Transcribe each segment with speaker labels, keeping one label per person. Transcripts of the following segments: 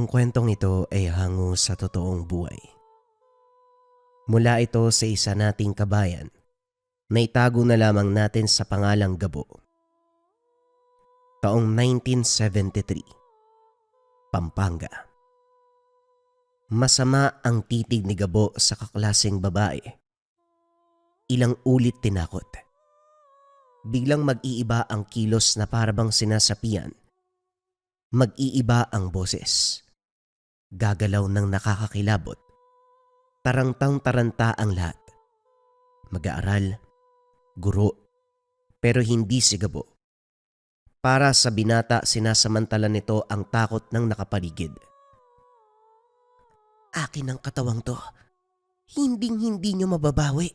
Speaker 1: Ang kwentong ito ay hango sa totoong buhay. Mula ito sa isa nating kabayan na itago na lamang natin sa pangalang Gabo. Taong 1973, Pampanga. Masama ang titig ni Gabo sa kaklaseng babae. Ilang ulit tinakot. Biglang mag-iiba ang kilos na parabang sinasapian. Mag-iiba ang boses. Gagalaw ng nakakakilabot. Tarantang-taranta ang lahat. Mag-aaral, guro, pero hindi si Gabo. Para sa binata, sinasamantala nito ang takot ng nakapaligid. Akin ang katawang to. Hinding-hindi nyo mababawi.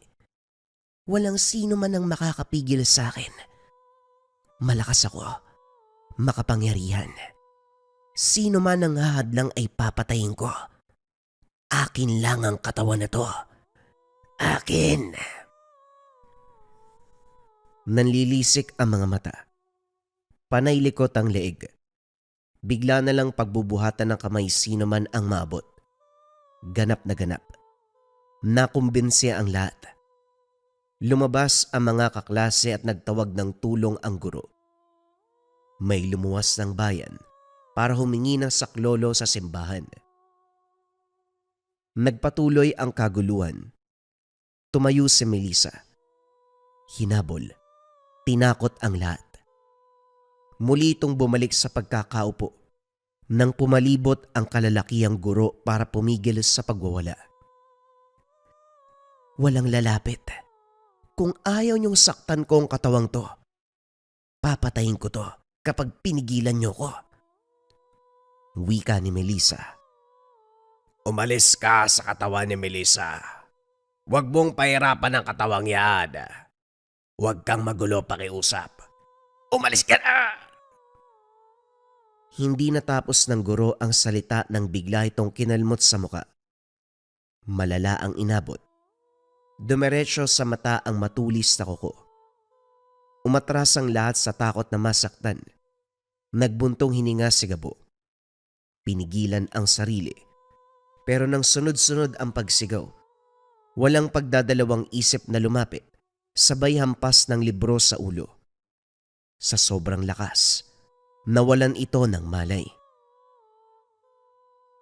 Speaker 1: Walang sino man ang makakapigil sa akin. Malakas ako. Makapangyarihan. Sino man ang hahadlang ay papatayin ko. Akin lang ang katawan na to. Akin. Nanlilisik ang mga mata. Panay likot ang leeg. Bigla na lang pagbubuhatan ng kamay sino man ang maabot. Ganap na ganap. Nakumbinsi ang lahat. Lumabas ang mga kaklase at nagtawag ng tulong ang guro. May lumuwas ng bayan para humingi ng saklolo sa simbahan. Nagpatuloy ang kaguluhan. Tumayo si Melissa. Hinabol. Tinakot ang lahat. Muli itong bumalik sa pagkakaupo nang pumalibot ang kalalakihang guro para pumigil sa pagwawala. Walang lalapit. Kung ayaw niyong saktan ko ang katawang to, papatayin ko to kapag pinigilan niyo ko. Wika ni Melissa.
Speaker 2: Umalis ka sa katawan ni Melissa. Huwag mong pahirapan ang katawang yan. Huwag kang magulo pakiusap. Umalis ka na!
Speaker 1: Hindi natapos ng guro ang salita nang bigla itong kinalmot sa muka. Malala ang inabot. Dumiretso sa mata ang matulis na kuko. Umatras ang lahat sa takot na masaktan. Nagbuntong hininga si Gabo. Pinigilan ang sarili. Pero nang sunod-sunod ang pagsigaw, walang pagdadalawang isip na lumapit, sabay hampas ng libro sa ulo. Sa sobrang lakas, nawalan ito ng malay.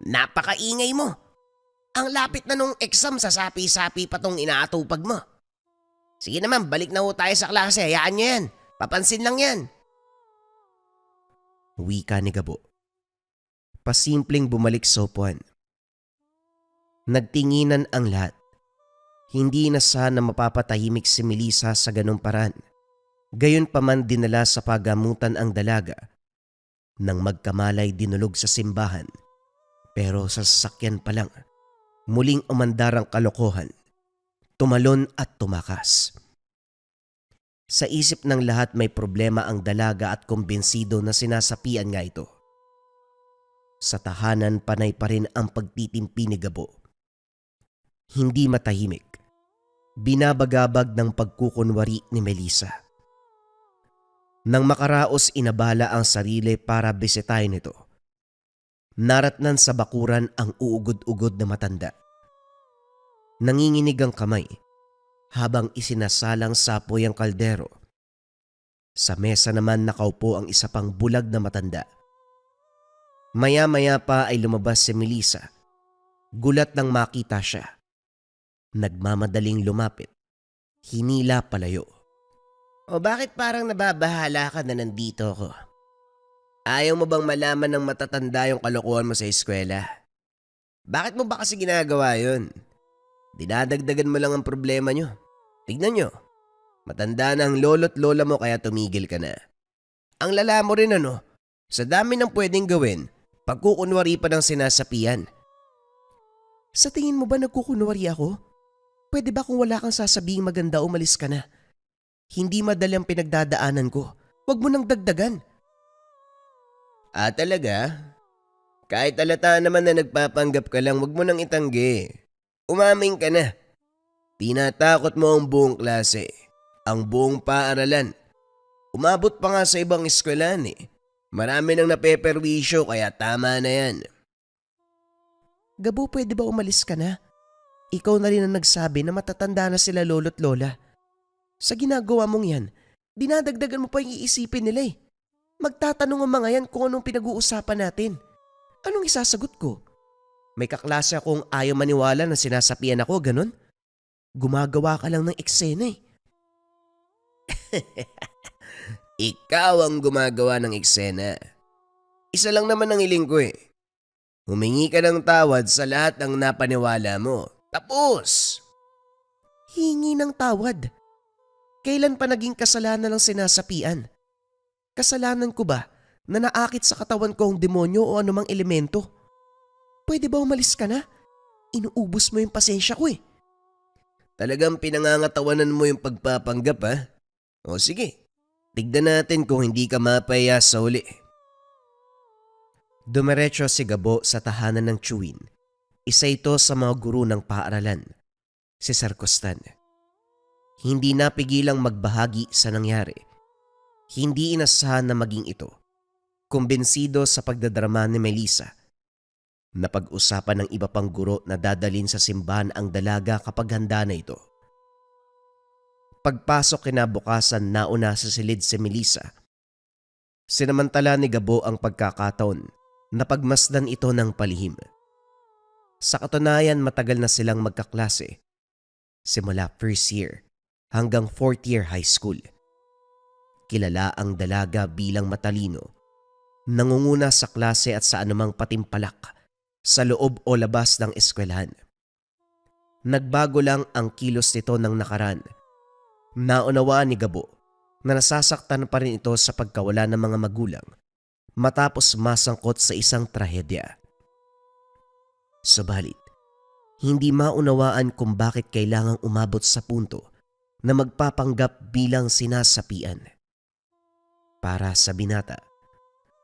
Speaker 2: Napakaingay mo! Ang lapit na nung exam, sa sapi-sapi pa tong inaatupag mo. Sige naman, balik na ho tayo sa klase. Hayaan nyo yan. Papansin lang yan.
Speaker 1: Wika ni Gabo. Pasimpleng bumalik sa upuan. Nagtinginan ang lahat. Hindi na sana mapapatahimik si Melissa sa ganong paraan. Gayon pa man dinala sa pagamutan ang dalaga. Nang magkamalay dinulog sa simbahan. Pero sa sasakyan pa lang, muling umandar ang kalokohan. Tumalon at tumakas. Sa isip ng lahat may problema ang dalaga at kumbinsido na sinasapian nga ito. Sa tahanan panay pa rin ang pagtitimpi ni Gabo. Hindi matahimik. Binabagabag ng pagkukunwari ni Melissa. Nang makaraos inabala ang sarili para bisitahin ito. Naratnan sa bakuran ang uugod-ugod na matanda. Nanginginig ang kamay habang isinasalang sa apoy ang kaldero. Sa mesa naman nakaupo ang isa pang bulag na matanda. Maya-maya pa ay lumabas si Melissa. Gulat nang makita siya. Nagmamadaling lumapit. Hinila palayo.
Speaker 2: O bakit parang nababahala ka na nandito ako? Ayaw mo bang malaman ng matatanda yung kalokohan mo sa eskwela? Bakit mo ba kasi ginagawa yun? Dinadagdagan mo lang ang problema nyo. Tignan nyo. Matanda na ang lolo't lola mo kaya tumigil ka na. Ang lala mo rin ano, sa dami ng pwedeng gawin, pagkukunwari pa ng sinasapian.
Speaker 1: Sa tingin mo ba nagkukunwari ako? Pwede ba kung wala kang sasabing maganda umalis ka na? Hindi madali ang pinagdadaanan ko. Huwag mo nang dagdagan.
Speaker 2: Talaga? Kahit alata naman na nagpapanggap ka lang, wag mo nang itanggi. Umaming ka na. Tinatakot mo ang buong klase, ang buong paaralan. Umabot pa nga sa ibang eskwelahan eh. Marami nang napeperwisyo kaya tama na yan.
Speaker 1: Gabo, pwede ba umalis ka na? Ikaw na rin ang nagsabi na matatanda na sila lolo't lola. Sa ginagawa mong yan, dinadagdagan mo pa yung iisipin nila eh. Magtatanong ang mga yan kung anong pinag-uusapan natin. Anong isasagot ko? May kaklase akong ayaw maniwala na sinasapian ako, ganun? Gumagawa ka lang ng eksena eh.
Speaker 2: Ikaw ang gumagawa ng eksena. Isa lang naman ang hiling ko eh. Humingi ka ng tawad sa lahat ng napaniwala mo. Tapos!
Speaker 1: Hingi ng tawad. Kailan pa naging kasalanan ng sinasapian? Kasalanan ko ba na naakit sa katawan ko ang demonyo o anumang elemento? Pwede ba umalis ka na? Inuubos mo yung pasensya ko eh.
Speaker 2: Talagang pinangangatawanan mo yung pagpapanggap ha? O sige, tignan natin kung hindi ka mapaya sa uli.
Speaker 1: Dumiretso si Gabo sa tahanan ng Chewin. Isa ito sa mga guro ng paaralan, si Sir Costan. Hindi napigilang magbahagi sa nangyari. Hindi inasahan na maging ito. Kumbensido sa pagdadrama ni Melissa. Napag-usapan ng iba pang guro na dadalin sa simbahan ang dalaga kapag handa na ito. Pagpasok kinabukasan, nauna sa silid si Melissa. Sinamantala ni Gabo ang pagkakataon na pagmasdan ito ng palihim. Sa katunayan, matagal na silang magkaklase. Simula first year hanggang fourth year high school. Kilala ang dalaga bilang matalino. Nangunguna sa klase at sa anumang patimpalak sa loob o labas ng eskwelahan. Nagbago lang ang kilos nito ng nakaraan. Naunawaan ni Gabo na nasasaktan pa rin ito sa pagkawala ng mga magulang matapos masangkot sa isang trahedya. Subalit, hindi maunawaan kung bakit kailangang umabot sa punto na magpapanggap bilang sinasapian. Para sa binata,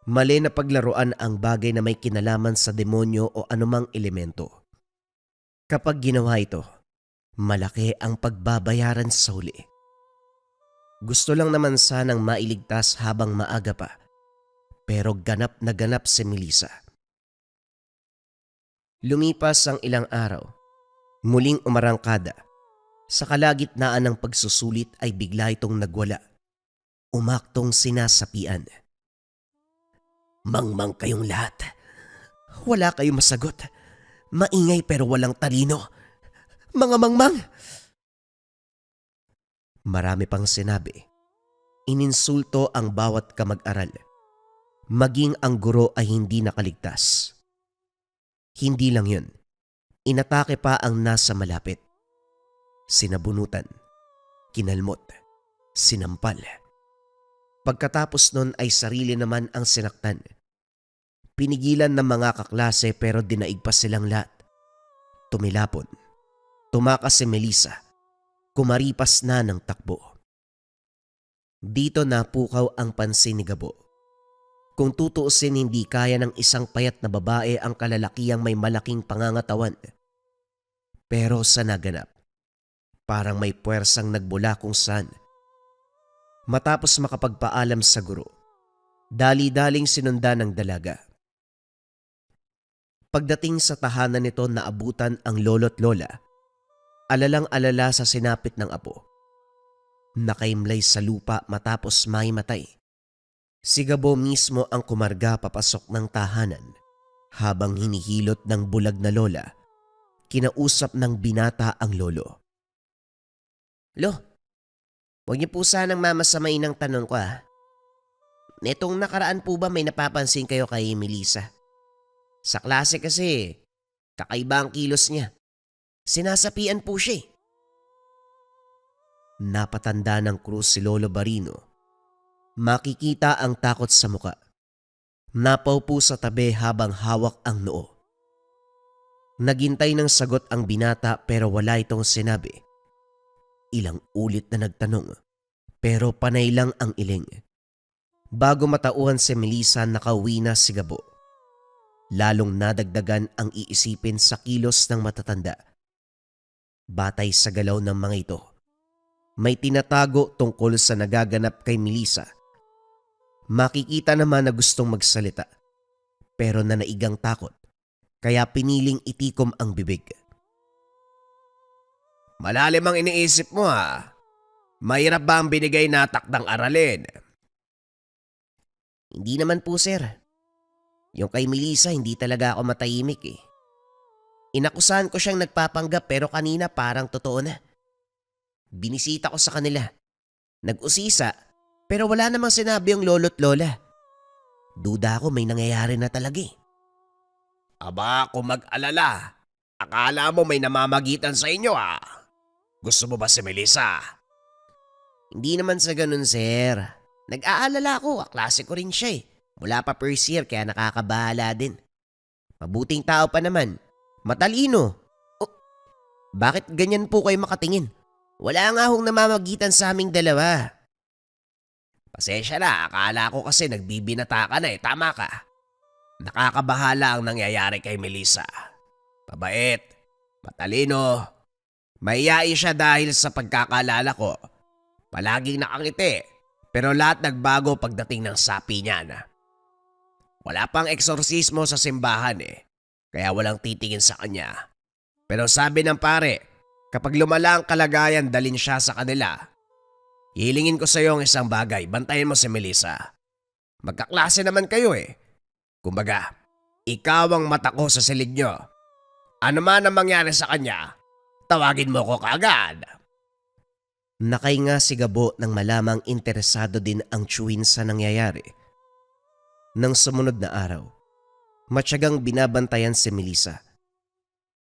Speaker 1: mali na paglaruan ang bagay na may kinalaman sa demonyo o anumang elemento. Kapag ginawa ito, malaki ang pagbabayaran sa huli. Gusto lang naman sanang mailigtas habang maaga pa, pero ganap na ganap si Melissa. Lumipas ang ilang araw, muling umarangkada. Sa kalagitnaan ng pagsusulit ay bigla itong nagwala. Umaktong sinasapian.
Speaker 2: Mangmang kayong lahat.
Speaker 1: Wala kayong masagot. Maingay pero walang talino. Mga mangmang! Marami pang sinabi. Ininsulto ang bawat kamag-aral. Maging ang guro ay hindi nakaligtas. Hindi lang yun. Inatake pa ang nasa malapit. Sinabunutan, kinalmot, sinampal. Pagkatapos nun ay sarili naman ang sinaktan. Pinigilan ng mga kaklase pero dinaig pa silang lahat. Tumilapon. Tumakas si Melissa. Kumaripas na ng takbo. Dito napukaw ang pansin ni Gabo. Kung tutuusin, hindi kaya ng isang payat na babae ang kalalakihang may malaking pangangatawan. Pero sa naganap, parang may puwersang nagbula kung saan. Matapos makapagpaalam sa guro, dali-daling sinundan ng dalaga. Pagdating sa tahanan nito, naabutan ang lolo't lola. Alalang-alala sa sinapit ng apo. Nakaimlay sa lupa matapos maimatay. Si Gabo mismo ang kumarga papasok ng tahanan. Habang hinihilot ng bulag na lola, kinausap ng binata ang lolo.
Speaker 2: Lo, huwag niyo po sanang mamasamain ng tanong ko ha. Netong nakaraan po ba may napapansin kayo kay Melissa? Sa klase kasi, kakaiba ang kilos niya. Sinasapian po siya eh.
Speaker 1: Napatanda ng krus si Lolo Barino. Makikita ang takot sa muka. Napaupo sa tabi habang hawak ang noo. Naghintay ng sagot ang binata pero wala itong sinabi. Ilang ulit na nagtanong pero panay lang ang iling. Bago matauhan si Melissa, nakauwi na si Gabo. Lalong nadagdagan ang iisipin sa kilos ng matatanda. Batay sa galaw ng mga ito, may tinatago tungkol sa nagaganap kay Melissa. Makikita naman na gustong magsalita pero nanaigang takot kaya piniling itikom ang bibig.
Speaker 2: Malalim ang iniisip mo ha. Mahirap ba ang binigay na takdang aralin?
Speaker 1: Hindi naman po sir. Yung kay Melissa hindi talaga ako matahimik eh. Inakusahan ko siyang nagpapanggap pero kanina parang totoo na. Binisita ko sa kanila. Nag-usisa pero wala namang sinabi yung lolo't lola. Duda ako may nangyayari na talaga eh.
Speaker 2: Aba, kung mag-alala. Akala mo may namamagitan sa inyo ha. Gusto mo ba si Melissa?
Speaker 1: Hindi naman sa ganun sir. Nag-aalala ako, kaklase ko rin siya eh. Mula pa first year kaya nakakabahala din. Mabuting tao pa naman. Matalino. Oh, bakit ganyan po kayo makatingin? Wala nga hong namamagitan sa aming dalawa.
Speaker 2: Pasensya na, akala ko kasi nagbibinata ka na eh, tama ka. Nakakabahala ang nangyayari kay Melissa. Mabait, matalino, mahiyain siya dahil sa pagkakalala ko. Palaging nakangiti, pero lahat nagbago pagdating ng sapi niya na. Wala pang eksorsismo sa simbahan eh, kaya walang titingin sa kanya. Pero sabi ng pare, kapag lumala ang kalagayan dalin siya sa kanila. Hihilingin ko sa iyo ang isang bagay, bantayan mo si Melissa. Magkaklase naman kayo eh. Kumbaga, ikaw ang mata ko sa silid nyo. Ano man ang mangyari sa kanya, tawagin mo ko kaagad.
Speaker 1: Nakahinga si Gabo nang malamang interesado din ang Chewin sa nangyayari. Nang sumunod na araw, matyagang binabantayan si Melissa.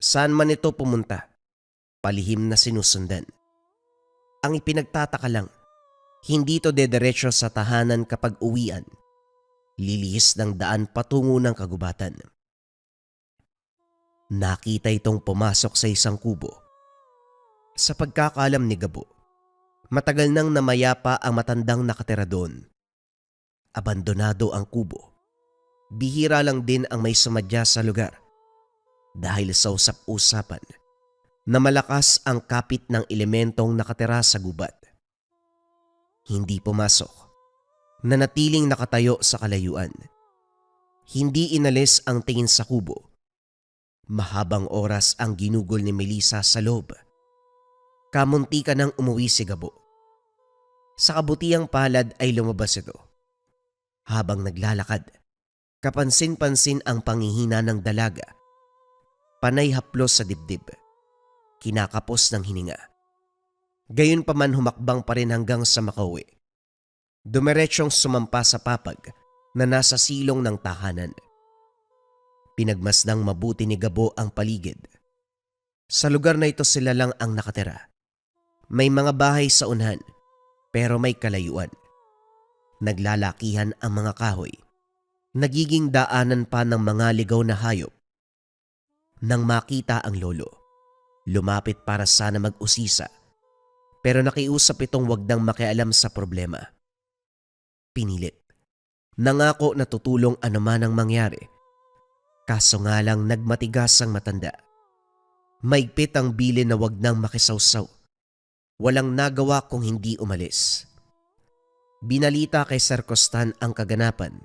Speaker 1: Saan man ito pumunta, palihim na sinusundan. Ang ipinagtataka lang, hindi ito dederecho sa tahanan kapag uwian. Lilihis ng daan patungo ng kagubatan. Nakita itong pumasok sa isang kubo. Sa pagkakaalam ni Gabo, matagal nang namayapa ang matandang nakatira doon. Abandonado ang kubo. Bihira lang din ang may sumadya sa lugar dahil sa usap-usapan na malakas ang kapit ng elementong nakatira sa gubat. Hindi pumasok. Nanatiling nakatayo sa kalayuan. Hindi inalis ang tingin sa kubo. Mahabang oras ang ginugol ni Melissa sa loob. Kamunti ka nang umuwi si Gabo. Sa kabutiang palad ay lumabas ito. Habang naglalakad, kapansin-pansin ang panghihina ng dalaga. Panay haplos sa dibdib. Kinakapos ng hininga. Gayunpaman humakbang pa rin hanggang sa makauwi. Dumiretsyong sumampa sa papag na nasa silong ng tahanan. Pinagmasdang mabuti ni Gabo ang paligid. Sa lugar na ito sila lang ang nakatira. May mga bahay sa unahan pero may kalayuan. Naglalakihan ang mga kahoy. Nagiging daanan pa ng mga ligaw na hayop. Nang makita ang lolo, lumapit para sana mag-usisa. Pero nakiusap itong wag nang makialam sa problema. Pinilit. Nangako na tutulong anuman ang mangyari. Kaso nga lang nagmatigas ang matanda. Maigpit ang bilin na wag nang makisawsaw. Walang nagawa kung hindi umalis. Binalita kay Sir Costan ang kaganapan.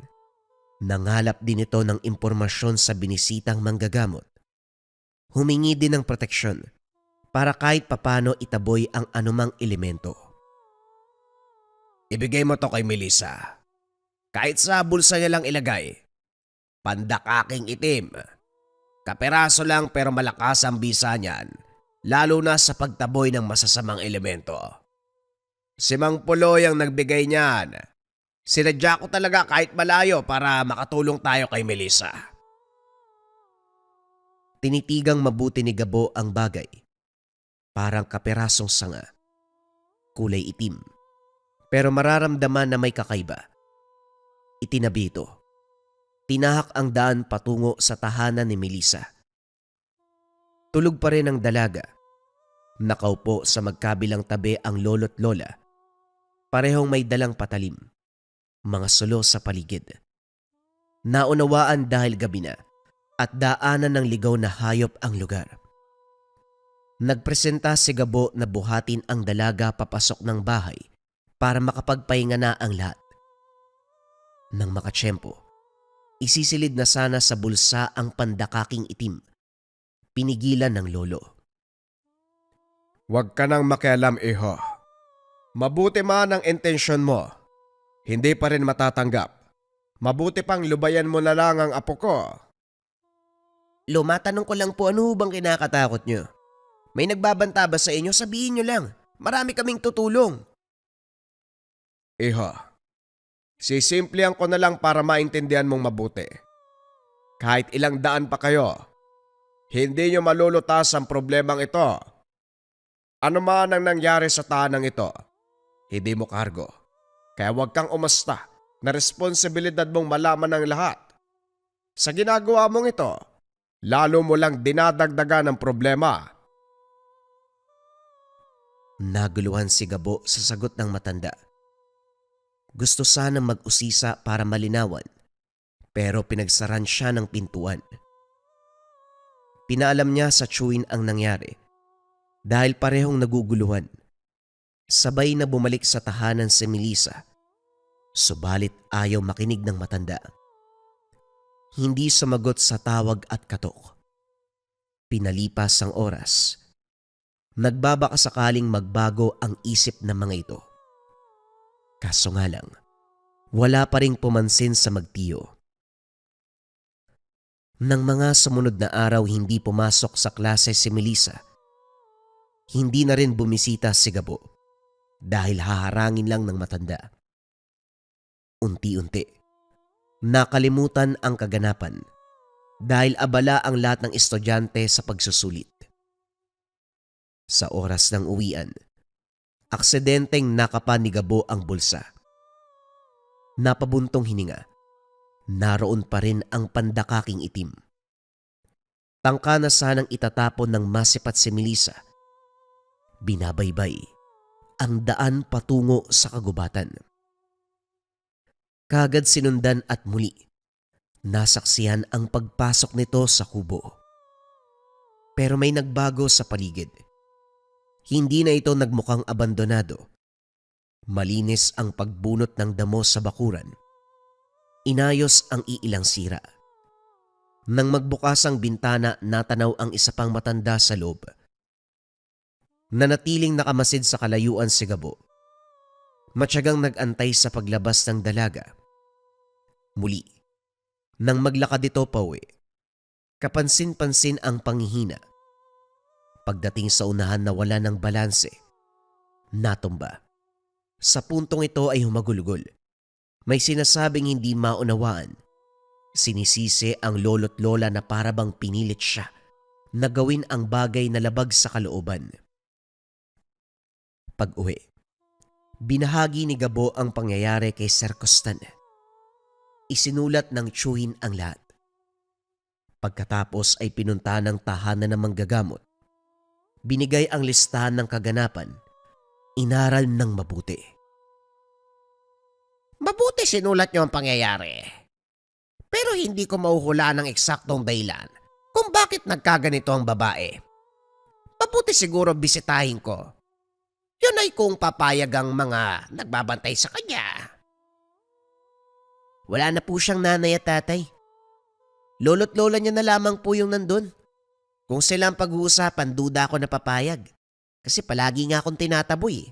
Speaker 1: Nangalap din ito ng impormasyon sa binisitang manggagamot. Humingi din ng proteksyon para kahit papano itaboy ang anumang elemento.
Speaker 2: Ibigay mo to kay Melissa. Kahit sa bulsa niya lang ilagay. Pandakaking itim. Kaperaso lang pero malakas ang bisa niyan, lalo na sa pagtaboy ng masasamang elemento. Si Mang Puloy ang nagbigay niyan. Sinadya ko talaga kahit malayo para makatulong tayo kay Melissa.
Speaker 1: Tinitigang mabuti ni Gabo ang bagay. Parang kaperasong sanga. Kulay itim. Pero mararamdaman na may kakaiba. Itinabi ito. Tinahak ang daan patungo sa tahanan ni Melissa. Tulog pa rin ang dalaga. Nakaupo sa magkabilang tabi ang lolo't lola. Parehong may dalang patalim. Mga sulo sa paligid. Naunawaan dahil gabi na at daanan ng ligaw na hayop ang lugar. Nagpresenta si Gabo na buhatin ang dalaga papasok ng bahay para makapagpahinga na ang lahat. Nang makatsyempo, Isisilid na sana sa bulsa ang pandakaking itim. Pinigilan ng lolo.
Speaker 3: Huwag ka nang makialam, iho. Mabuti man ang intensyon mo. Hindi pa rin matatanggap. Mabuti pang lubayan mo na lang ang apo ko.
Speaker 2: Matanong ko lang po, ano bang kinakatakot nyo? May nagbabanta ba sa inyo? Sabihin nyo lang. Marami kaming tutulong.
Speaker 3: Iho, sisimplihan ko na lang para maintindihan mong mabuti. Kahit ilang daan pa kayo, hindi nyo malulutas ang problemang ito. Ano man ang nangyari sa tahanang ito, hindi mo kargo. Kaya huwag kang umasta na responsibilidad mong malaman ng lahat. Sa ginagawa mong ito, lalo mo lang dinadagdagan ng problema.
Speaker 1: Naguluhan si Gabo sa sagot ng matanda. Gusto sanang mag-usisa para malinawan, pero pinagsaran siya ng pintuan. Pinaalam niya sa Chewin ang nangyari dahil parehong naguguluhan. Sabay na bumalik sa tahanan si Melissa, subalit ayaw makinig ng matanda. Hindi sumagot sa tawag at katok. Pinalipas ang oras. Nagbabaka sakaling magbago ang isip ng mga ito. Kaso nga lang, wala pa ring pumansin sa magtiyo. Nang mga sumunod na araw hindi pumasok sa klase si Melissa, hindi na rin bumisita si Gabo dahil haharangin lang ng matanda. Unti-unti, nakalimutan ang kaganapan dahil abala ang lahat ng estudyante sa pagsusulit. Sa oras ng uwian, aksidenteng nakapa ni Gabo ang bulsa. Napabuntong hininga, naroon pa rin ang pandakaking itim. Tangka na sanang itatapon ng masipat si Melissa. Binabaybay ang daan patungo sa kagubatan. Kagad sinundan at muli, nasaksihan ang pagpasok nito sa kubo. Pero may nagbago sa paligid. Hindi na ito nagmukhang abandonado. Malinis ang pagbunot ng damo sa bakuran. Inayos ang iilang sira. Nang magbukas ang bintana, natanaw ang isa pang matanda sa loob. Nanatiling nakamasid sa kalayuan si Gabo. Matyagang nag-antay sa paglabas ng dalaga. Muli, nang maglakad ito pauwi, kapansin-pansin ang panghihina. Pagdating sa unahan na wala ng balanse, natumba. Sa puntong ito ay humagulgol. May sinasabing hindi maunawaan. Sinisisi ang lolo't lola na parabang pinilit siya na gawin ang bagay na labag sa kalooban. Pag-uwi, binahagi ni Gabo ang pangyayari kay Sir Costan. Isinulat ng Chewin ang lahat. Pagkatapos ay pinunta ng tahanan ng manggagamot. Binigay ang listahan ng kaganapan. Inaral ng mabuti.
Speaker 2: Mabuti sinulat nyo ang pangyayari. Pero hindi ko mahuhulaan ng eksaktong dahilan kung bakit nagkaganito ang babae. Mabuti siguro bisitahin ko. Yun ay kung papayag ang mga nagbabantay sa kanya. Wala na po siyang nanay at tatay. Lolo't lola niya na lamang po yung nandun. Kung sila ang pag-uusapan, duda ako na papayag. Kasi palagi nga akong tinataboy.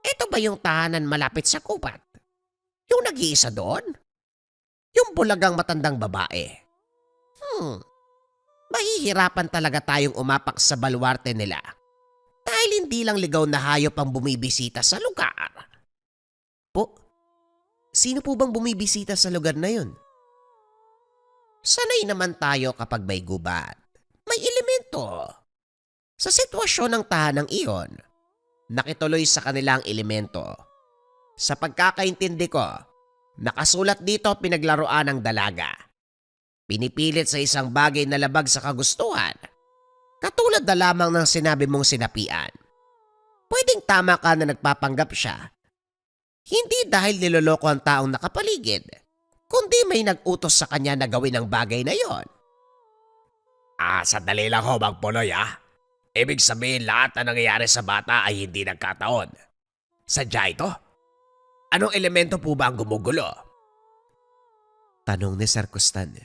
Speaker 2: Ito ba yung tahanan malapit sa kupat? Yung nag-iisa doon? Yung bulagang matandang babae? Mahihirapan talaga tayong umapak sa baluarte nila. Dahil hindi lang ligaw na hayop ang bumibisita sa lugar.
Speaker 1: Po, sino po bang bumibisita sa lugar na yun?
Speaker 2: Sanay naman tayo kapag may gubat. May elemento. Sa sitwasyon ng tahanang iyon, nakituloy sa kanilang elemento. Sa pagkakaintindi ko, nakasulat dito pinaglaruan ng dalaga. Pinipilit sa isang bagay na labag sa kagustuhan. Katulad na lamang ng sinabi mong sinapian. Pwedeng tama ka na nagpapanggap siya. Hindi dahil niloloko ang taong nakapaligid, kundi may nag-utos sa kanya na gawin ang bagay na yon. Sandali lang ho, Magpuloy Ibig sabihin lahat na nangyayari sa bata ay hindi nagkataon. Sadya ito? Anong elemento po ba ang gumugulo?
Speaker 1: Tanong ni Sir Costan.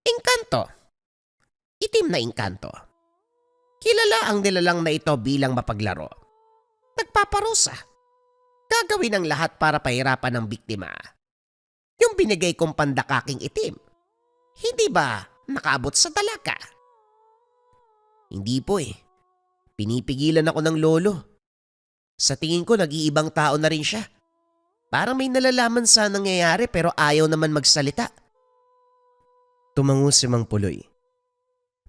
Speaker 2: Engkanto. Itim na engkanto. Kilala ang nilalang na ito bilang mapaglaro. Nagpaparusa. Gagawin ang lahat para pahirapan ng biktima. Yung binigay kong pandakaking itim. Hindi ba nakaabot sa dalaga?
Speaker 1: Hindi po eh. Pinipigilan ako ng lolo. Sa tingin ko nag-iibang tao na rin siya. Parang may nalalaman sa nangyayari pero ayaw naman magsalita. Tumango si Mang Puloy.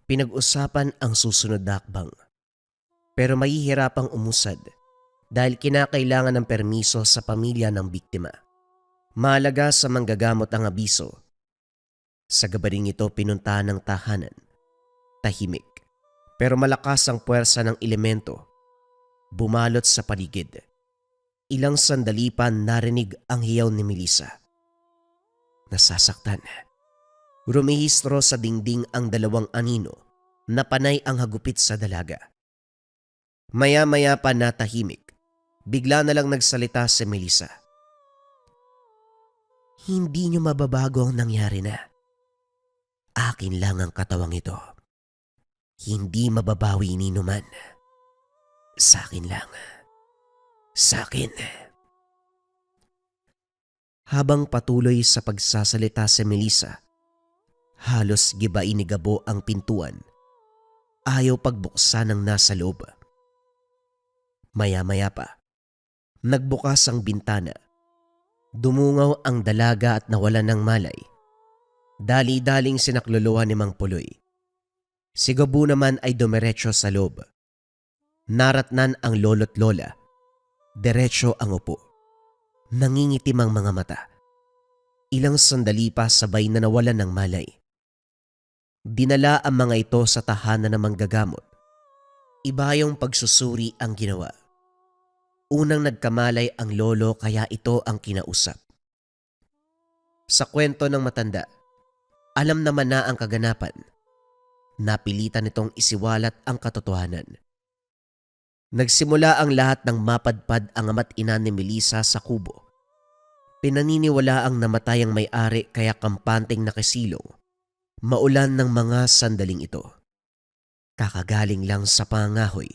Speaker 1: Pinag-usapan ang susunod na hakbang. Pero mahihirapang umusad dahil kinakailangan ng permiso sa pamilya ng biktima. Mahalaga sa manggagamot ang abiso. Sa gabaring ito pinuntahan ng tahanan. Tahimik. Pero malakas ang puwersa ng elemento. Bumalot sa paligid. Ilang sandali pa narinig ang hiyaw ni Melissa. Nasasaktan. Rumihistro sa dingding ang dalawang anino na panay ang hagupit sa dalaga. Maya-maya pa natahimik. Bigla na lang nagsalita si Melissa. Hindi niyo mababago ang nangyari na. Akin lang ang katawang ito. Hindi mababawi ni numan. Sa akin lang. Sa akin. Habang patuloy sa pagsasalita si Melissa, halos gibain ni Gabo ang pintuan. Ayaw pagbuksan ng nasa loob. Maya-maya pa, nagbukas ang bintana. Dumungaw ang dalaga at nawalan ng malay. Dali-daling sinakluluhan ni Mang Puloy. Si Gabo naman ay dumiretso sa loob. Naratnan ang lolo't lola. Diretso ang upo. Nangingitim ang mga mata. Ilang sandali pa sabay na nawalan ng malay. Dinala ang mga ito sa tahanan ng manggagamot. Iba yung pagsusuri ang ginawa. Unang nagkamalay ang lolo kaya ito ang kinausap. Sa kwento ng matanda, alam naman na ang kaganapan. Napilitan itong isiwalat ang katotohanan. Nagsimula ang lahat ng mapadpad ang ama't ina ni Melissa sa kubo. Pinaniniwala ang namatay ang may-ari kaya kampanteng nakasilong. Maulan ng mga sandaling ito. Kakagaling lang sa pangahoy.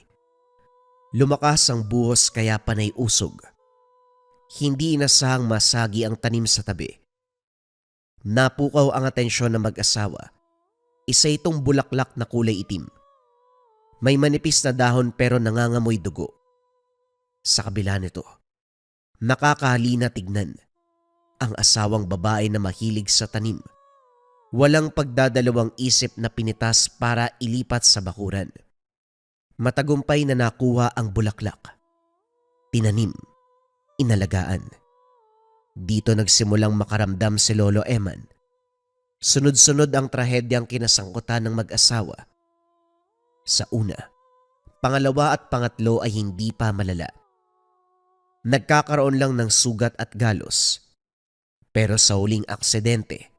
Speaker 1: Lumakas ang buhos kaya panay usog. Hindi inasahang masagi ang tanim sa tabi. Napukaw ang atensyon ng mag-asawa. Isa itong bulaklak na kulay itim. May manipis na dahon pero nangangamoy dugo. Sa kabila nito, nakakahalina tignan ang asawang babae na mahilig sa tanim. Walang pagdadalawang isip na pinitas para ilipat sa bakuran. Matagumpay na nakuha ang bulaklak. Tinanim, inalagaan. Dito nagsimulang makaramdam si Lolo Eman. Sunod-sunod ang trahedyang kinasangkutan ng mag-asawa. Sa una, pangalawa at pangatlo ay hindi pa malala. Nagkakaroon lang ng sugat at galos. Pero sa huling aksidente,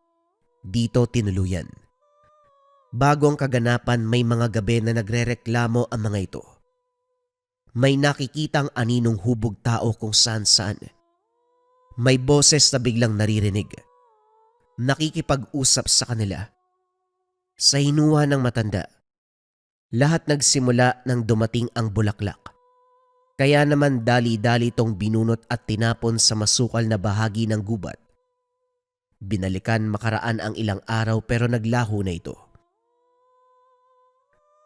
Speaker 1: dito tinuluyan. Bago ang kaganapan may mga gabi na nagrereklamo ang mga ito. May nakikitang aninong hubog tao kung saan-saan. May boses na biglang naririnig. Nakikipag-usap sa kanila. Sa hinuha ng matanda, lahat nagsimula nang dumating ang bulaklak. Kaya naman dali-dali itong binunot at tinapon sa masukal na bahagi ng gubat. Binalikan makaraan ang ilang araw pero naglaho na ito.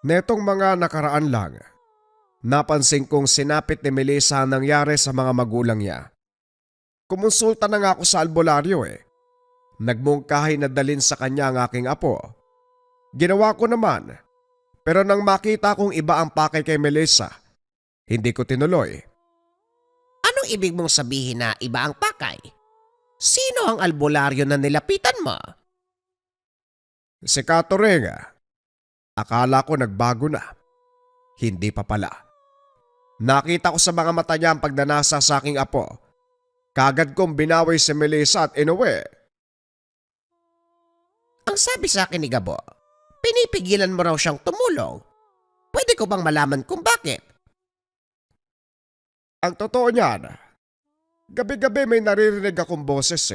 Speaker 3: Netong mga nakaraan lang, napansin kong sinapit ni Melissa ang nangyari sa mga magulang niya. Kumonsulta na nga ako sa albularyo eh. Nagmungkahi na dalin sa kanya ang aking apo. Ginawa ko naman. Pero nang makita kong iba ang pakay kay Melissa, hindi ko tinuloy.
Speaker 2: Anong ibig mong sabihin na iba ang pakay? Sino ang albularyo na nilapitan mo?
Speaker 3: Si Katorenga, akala ko nagbago na. Hindi pa pala. Nakita ko sa mga mata niya ang pagdanasa sa aking apo. Kagad kong binawi si Melissa at inuwi.
Speaker 2: Ang sabi sa akin ni Gabo, pinipigilan mo raw siyang tumulong. Pwede ko bang malaman kung bakit?
Speaker 3: Ang totoo niyan, Gabi-gabi may naririnig akong boses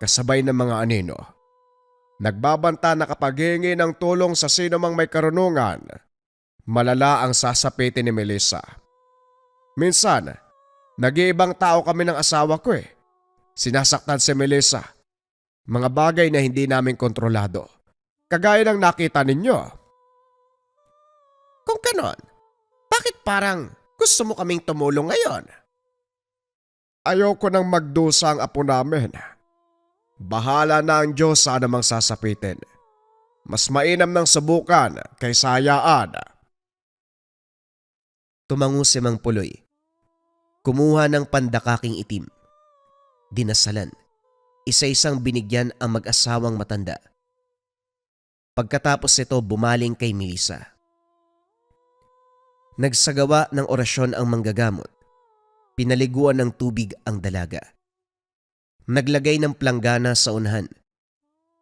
Speaker 3: kasabay ng mga anino. Nagbabanta na kapag hihingi ng tulong sa sino mang may karunungan, malala ang sasapitin ni Melissa. Minsan, nag-iibang tao kami ng asawa ko Sinasaktan si Melissa. Mga bagay na hindi namin kontrolado. Kagaya ng nakita ninyo.
Speaker 2: Kung ganon, bakit parang gusto mo kaming tumulong ngayon?
Speaker 3: Ayoko nang magdusa ang apo namin. Bahala na ang Diyos sa anumang sasapitin. Mas mainam ng subukan kaysa hayaan.
Speaker 1: Tumango si Mang Puloy. Kumuha ng pandakaking itim. Dinasalan. Isa-isang binigyan ang mag-asawang matanda. Pagkatapos nito bumaling kay Melissa. Nagsagawa ng orasyon ang manggagamot. Pinaliguan ng tubig ang dalaga. Naglagay ng planggana sa unahan.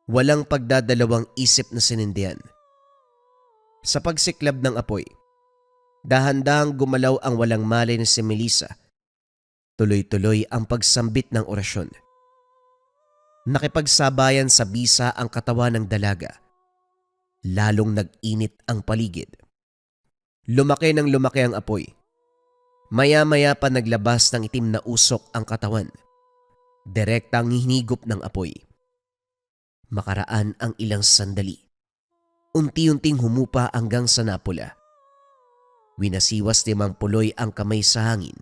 Speaker 1: Walang pagdadalawang isip na sinindihan. Sa pagsiklab ng apoy, dahan-dahang gumalaw ang walang malay na si Melissa. Tuloy-tuloy ang pagsambit ng orasyon. Nakipagsabayan sa bisa ang katawan ng dalaga. Lalong nag-init ang paligid. Lumaki ng lumaki ang apoy. Maya-maya pa naglabas ng itim na usok ang katawan. Direktang hinigop ng apoy. Makaraan ang ilang sandali. Unti-unting humupa hanggang sa napula. Winasiwas ni Mang Puloy ang kamay sa hangin.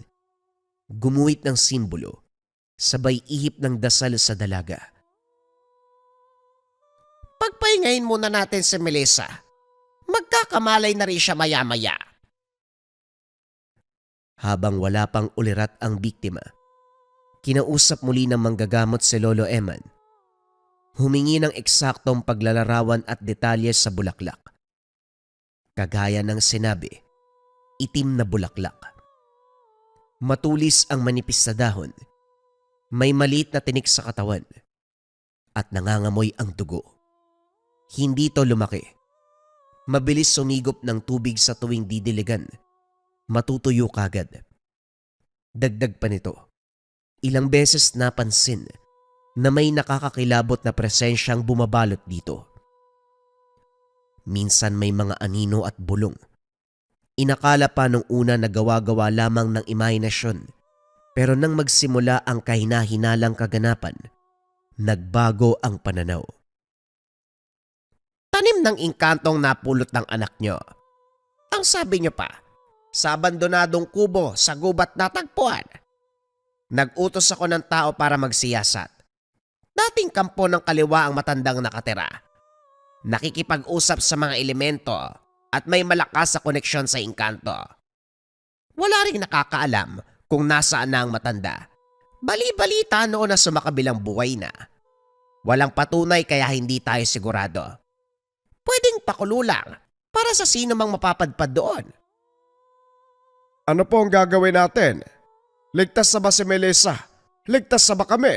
Speaker 1: Gumuhit ng simbolo, sabay ihip ng dasal sa dalaga.
Speaker 2: Pagpahingayin muna natin si Melissa. Magkakamalay na rin siya maya-maya.
Speaker 1: Habang wala pang ulirat ang biktima, kinausap muli ng manggagamot si Lolo Eman. Humingi ng eksaktong paglalarawan at detalye sa bulaklak. Kagaya ng sinabi, itim na bulaklak. Matulis ang manipis na dahon. May maliit na tinik sa katawan. At nangangamoy ang dugo. Hindi to lumaki. Mabilis sumigop ng tubig sa tuwing didiligan. Matutuyo kagad. Dagdag pa nito, ilang beses napansin na may nakakakilabot na presensyang bumabalot dito. Minsan may mga anino at bulong. Inakala pa nung una na gawa-gawa lamang ng imahinasyon, pero nang magsimula ang kahina-hinalang kaganapan, nagbago ang pananaw.
Speaker 2: Tanim ng inkantong napulot ng anak nyo. Ang sabi nyo pa, sa abandonadong kubo sa gubat natagpuan. Nag-utos ako ng tao para magsiyasat. Dating kampo ng kaliwa ang matandang nakatira. Nakikipag-usap sa mga elemento at may malakas sa koneksyon sa inkanto. Wala ring nakakaalam kung nasaan na ang matanda. Bali-balita noon na sumakabilang buhay na. Walang patunay kaya hindi tayo sigurado. Pwedeng pakulo lang para sa sino mang mapapadpad doon.
Speaker 3: Ano po ang gagawin natin? Ligtas na ba si Melissa? Ligtas na ba kami?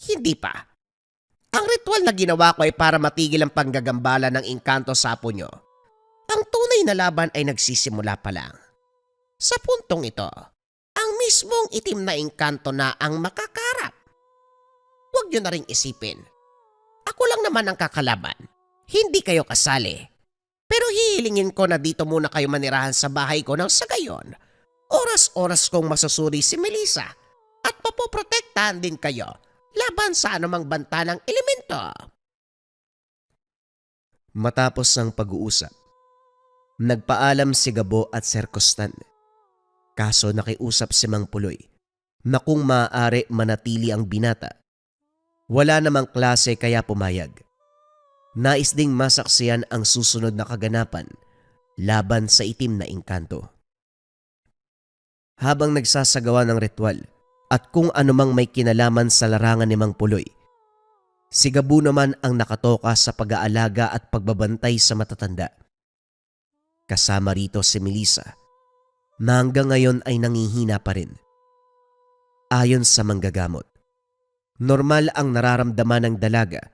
Speaker 2: Hindi pa. Ang ritual na ginawa ko ay para matigil ang panggagambala ng inkanto sa apo nyo. Ang tunay na laban ay nagsisimula pa lang. Sa puntong ito, ang mismong itim na inkanto na ang makakarap. Huwag nyo na ring isipin. Ako lang naman ang kakalaban. Hindi kayo kasali. Pero hihilingin ko na dito muna kayo manirahan sa bahay ko nang sa gayon. Oras-oras kong masusuri si Melissa at papoprotektahan din kayo laban sa anumang banta ng elemento.
Speaker 1: Matapos ang pag-uusap, nagpaalam si Gabo at Sir Costan. Kaso nakiusap si Mang Puloy na kung maaari manatili ang binata. Wala namang klase kaya pumayag. Nais ding masaksiyan ang susunod na kaganapan laban sa itim na inkanto. Habang nagsasagawa ng ritual at kung anumang may kinalaman sa larangan ni Mang Puloy, si Gabo naman ang nakatoka sa pag-aalaga at pagbabantay sa matatanda. Kasama rito si Melissa na hanggang ngayon ay nangihina pa rin. Ayon sa manggagamot, normal ang nararamdaman ng dalaga,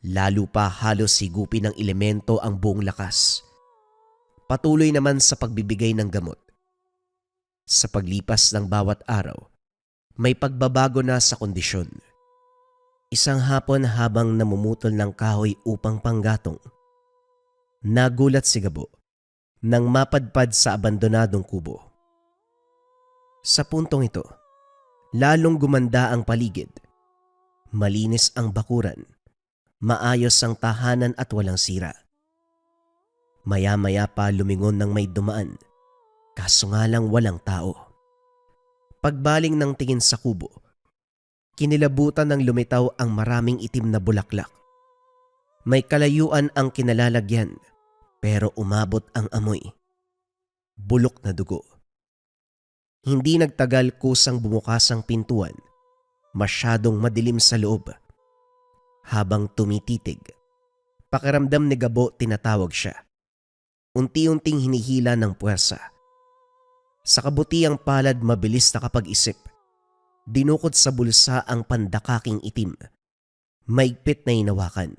Speaker 1: lalo pa halos sigupin ng elemento ang buong lakas. Patuloy naman sa pagbibigay ng gamot. Sa paglipas ng bawat araw, May pagbabago na sa kondisyon. Isang hapon habang namumutol ng kahoy upang panggatong, nagulat si Gabo nang mapadpad sa abandonadong kubo. Sa puntong ito, lalong gumanda ang paligid. Malinis ang bakuran, maayos ang tahanan at walang sira. Maya-maya pa lumingon ng may dumaan, kaso nga lang walang tao. Pagbaling ng tingin sa kubo, kinilabutan ng lumitaw ang maraming itim na bulaklak. May kalayuan ang kinalalagyan, pero umabot ang amoy. Bulok na dugo. Hindi nagtagal kusang bumukas ang pintuan. Masyadong madilim sa loob. Habang tumititig, pakiramdam ni Gabo tinatawag siya. Unti-unting hinihila ng puwersa. Sa kabutiang palad mabilis nakapag-isip. Dinukot sa bulsa ang pandakaking itim. Maigpit na hinawakan.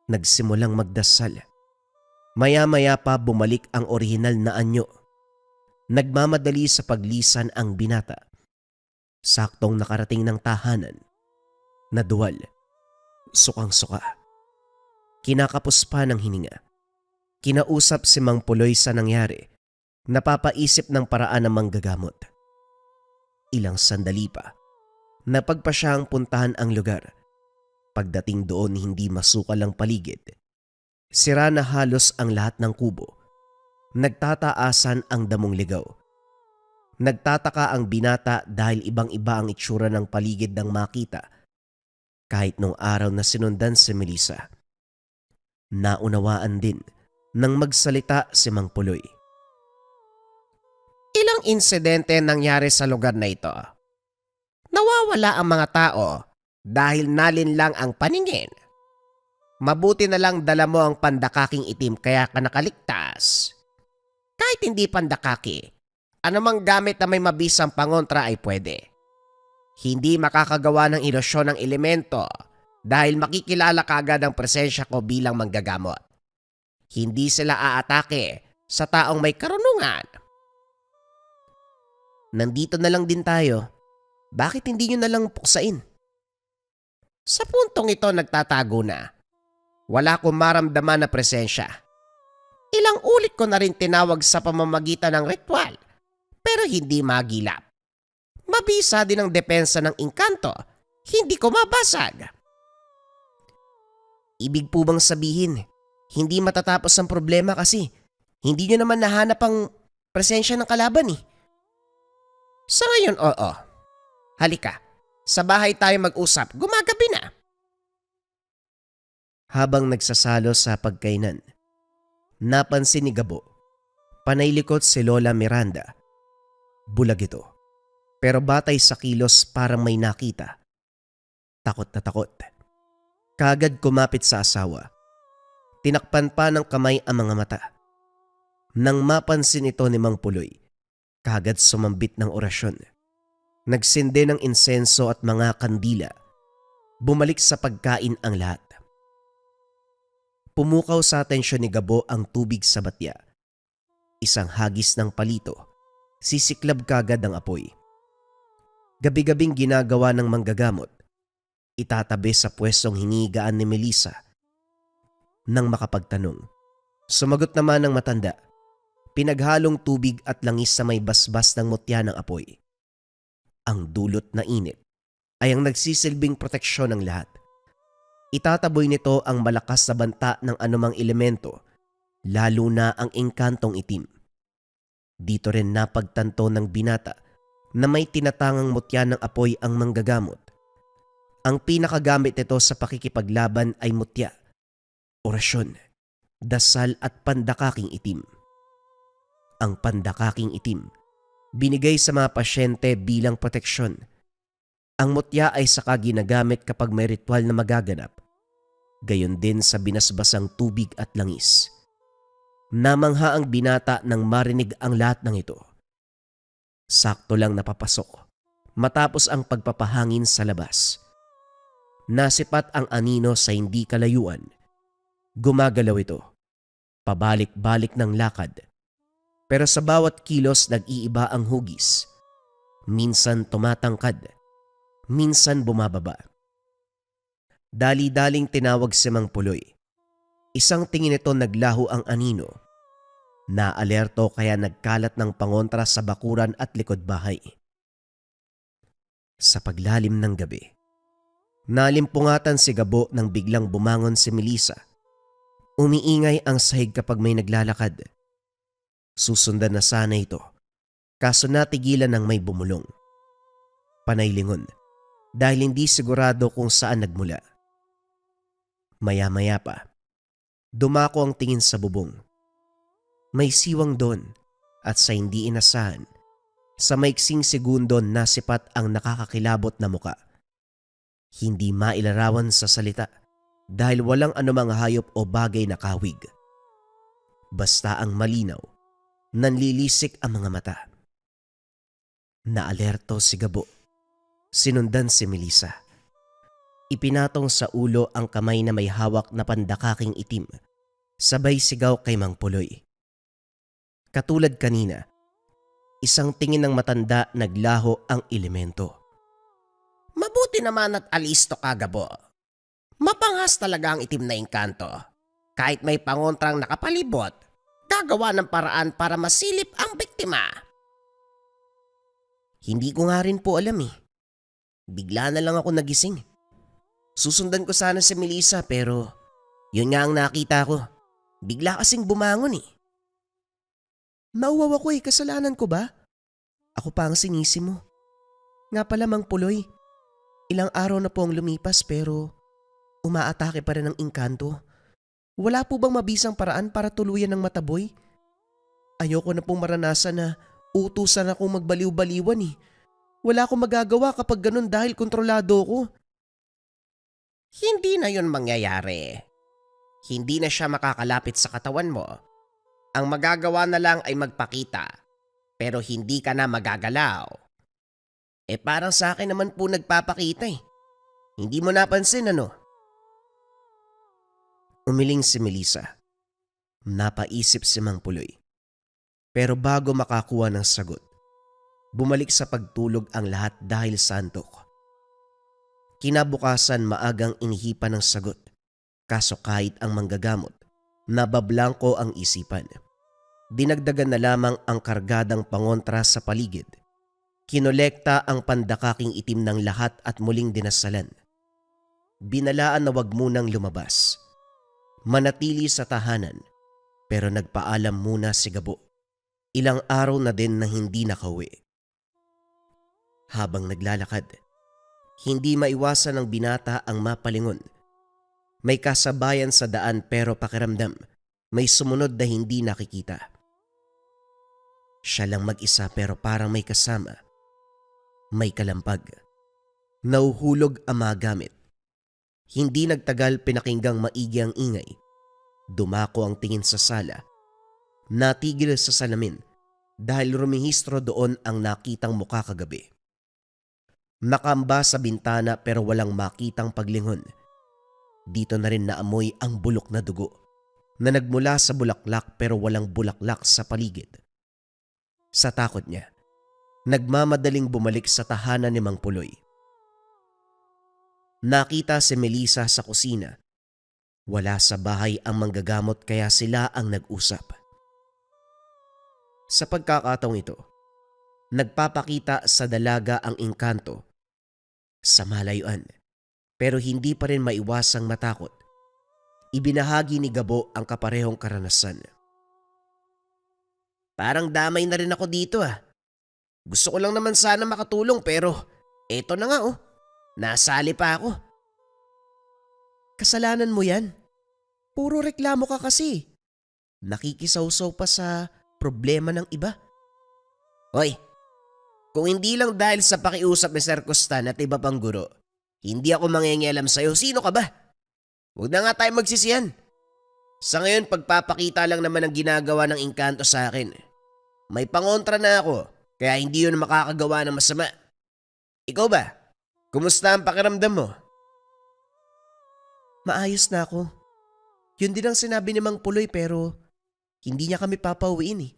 Speaker 1: Nagsimulang magdasal. Maya-maya pa bumalik ang orihinal na anyo. Nagmamadali sa paglisan ang binata. Saktong nakarating ng tahanan. Naduwal. Sukang-suka. Kinakapos pa ng hininga. Kinausap si Mang Puloy sa nangyari. Napapaisip ng paraan ng manggagamot. Ilang sandali pa, napagpa siya ang puntahan ang lugar. Pagdating doon hindi masukal ang paligid. Sira na halos ang lahat ng kubo. Nagtataasan ang damong ligaw. Nagtataka ang binata dahil ibang-iba ang itsura ng paligid ng makita. Kahit nung araw na sinundan si Melissa. Naunawaan din nang magsalita si Mang Puloy.
Speaker 2: Ilang insidente nangyari sa lugar na ito. Nawawala ang mga tao dahil nalinlang ang paningin. Mabuti na lang dala mo ang pandakaking itim kaya ka nakaligtas. Kahit hindi pandakaki, anumang gamit na may mabisang pangontra ay pwede. Hindi makakagawa ng ilusyon ng elemento dahil makikilala kaagad ang presensya ko bilang manggagamot. Hindi sila aatake sa taong may karunungan. Nandito na lang din tayo. Bakit hindi nyo na lang puksain? Sa puntong ito nagtatago na. Wala akong maramdaman na presensya. Ilang ulit ko na rin tinawag sa pamamagitan ng ritual, pero hindi magilap. Mabisa din ang depensa ng engkanto, hindi ko mabasag. Ibig po bang sabihin, hindi matatapos ang problema kasi hindi nyo naman nahanap ang presensya ng kalaban eh. Sa ngayon, oo. Halika, sa bahay tayo mag-usap, gumagabi na.
Speaker 1: Habang nagsasalo sa pagkainan, napansin ni Gabo, panaylikot si Lola Miranda. Bulag ito, pero batay sa kilos parang may nakita. Takot na takot. Kaagad kumapit sa asawa. Tinakpan pa ng kamay ang mga mata. Nang mapansin ito ni Mang Puloy, kaagad sumambit ng orasyon. Nagsindi ng insenso at mga kandila. Bumalik sa pagkain ang lahat. Pumukaw sa atensyon ni Gabo ang tubig sa batya. Isang hagis ng palito. Sisiklab kaagad ang apoy. Gabi-gabing ginagawa ng manggagamot. Itatabi sa pwestong hinigaan ni Melissa. Nang makapagtanong, sumagot naman ng matanda. Pinaghalong tubig at langis sa may basbas ng mutya ng apoy. Ang dulot na init ay ang nagsisilbing proteksyon ng lahat. Itataboy nito ang malakas na banta ng anumang elemento, lalo na ang engkantong itim. Dito rin napagtanto ng binata na may tinatangang mutya ng apoy ang manggagamot. Ang pinakagamit nito sa pakikipaglaban ay mutya, orasyon, dasal at pandakaking itim. Ang pandakaking itim, binigay sa mga pasyente bilang proteksyon. Ang mutya ay saka ginagamit kapag may ritual na magaganap. Gayon din sa binasbasang tubig at langis. Namangha ang binata nang marinig ang lahat ng ito. Sakto lang napapasok, matapos ang pagpapahangin sa labas. Nasipat ang anino sa hindi kalayuan. Gumagalaw ito, pabalik-balik ng lakad. Pero sa bawat kilos nag-iiba ang hugis. Minsan tumatangkad, minsan bumababa. Dali-daling tinawag si Mang Puloy. Isang tingin nito naglaho ang anino. Naalerto kaya nagkalat ng pangontra sa bakuran at likod bahay. Sa paglalim ng gabi, nalimpungatan si Gabo nang biglang bumangon si Melissa. Umiingay ang sahig kapag may naglalakad. Susundan na sana ito, kaso natigilan ng may bumulong. Panay lingon, dahil hindi sigurado kung saan nagmula. Maya-maya pa, dumako ang tingin sa bubong. May siwang doon at sa hindi inasahan, sa maiksing segundo nasipat ang nakakakilabot na muka. Hindi mailarawan sa salita dahil walang anumang hayop o bagay na kahawig. Basta ang malinaw, nanlilisik ang mga mata. Naalerto si Gabo. Sinundan si Melissa. Ipinatong sa ulo ang kamay na may hawak na pandakaking itim. Sabay sigaw kay Mang Puloy. Katulad kanina, isang tingin ng matanda naglaho ang elemento.
Speaker 2: Mabuti naman at alisto ka, Gabo. Mapanghas talaga ang itim na engkanto. Kahit may pangontrang nakapalibot, gagawa ng paraan para masilip ang biktima.
Speaker 1: Hindi ko nga rin po alam eh. Bigla na lang ako nagising. Susundan ko sana si Melissa pero yun nga ang nakita ko. Bigla kasing bumangon eh. Nauwaw ako eh, kasalanan ko ba? Ako pa ang sinisi mo. Nga pala Mang Puloy, ilang araw na po ang lumipas pero umaatake pa rin ang engkanto. Wala po bang mabisang paraan para tuluyan ng mataboy? Ayoko na pong maranasan na utusan akong magbaliw-baliwan eh. Wala akong magagawa kapag ganun dahil kontrolado ko.
Speaker 2: Hindi na yun mangyayari. Hindi na siya makakalapit sa katawan mo. Ang magagawa na lang ay magpakita, pero hindi ka na magagalaw. Parang sa akin naman po nagpapakita eh. Hindi mo napansin ano?
Speaker 1: Umiling si Melissa. Napaisip si Mang Puloy. Pero bago makakuha ng sagot, bumalik sa pagtulog ang lahat dahil sa antok. Kinabukasan maagang inihipan ng sagot, kaso kahit ang manggagamot, nabablangko ang isipan. Dinagdagan na lamang ang kargadang pangontra sa paligid. Kinolekta ang pandakaking itim ng lahat at muling dinasalan. Binalaan na wag munang lumabas. Manatili sa tahanan, pero nagpaalam muna si Gabo. Ilang araw na din na hindi nakauwi. Habang naglalakad, hindi maiwasan ng binata ang mapalingon. May kasabayan sa daan pero pakiramdam, may sumunod na hindi nakikita. Siya lang mag-isa pero parang may kasama. May kalampag. Nauhulog ang mga gamit. Hindi nagtagal pinakinggang maigi ang ingay. Dumako ang tingin sa sala. Natigil sa salamin dahil rumihistro doon ang nakitang mukha kagabi. Nakamba sa bintana pero walang makitang paglingon. Dito na rin naamoy ang bulok na dugo na nagmula sa bulaklak pero walang bulaklak sa paligid. Sa takot niya, nagmamadaling bumalik sa tahanan ni Mang Puloy. Nakita si Melissa sa kusina. Wala sa bahay ang manggagamot kaya sila ang nag-usap. Sa pagkakataong ito, nagpapakita sa dalaga ang engkanto sa malayuan pero hindi pa rin maiwasang matakot. Ibinahagi ni Gabo ang kaparehong karanasan.
Speaker 2: Parang damay na rin ako dito ah. Gusto ko lang naman sana makatulong pero eto na nga oh. Nasali pa ako.
Speaker 1: Kasalanan mo yan. Puro reklamo ka kasi. Nakikisawsaw pa sa problema ng iba.
Speaker 2: Hoy, kung hindi lang dahil sa pakiusap ni Sir Costan at iba pang guro, hindi ako mangingialam sa'yo. Sino ka ba? Huwag na nga tayo magsisiyan. Sa ngayon, pagpapakita lang naman ang ginagawa ng engkanto sa akin. May pangontra na ako, kaya hindi yun makakagawa ng masama. Ikaw ba? Kumusta ang pakiramdam mo?
Speaker 1: Maayos na ako. Yun din ang sinabi ni Mang Puloy pero hindi niya kami papauwiin eh.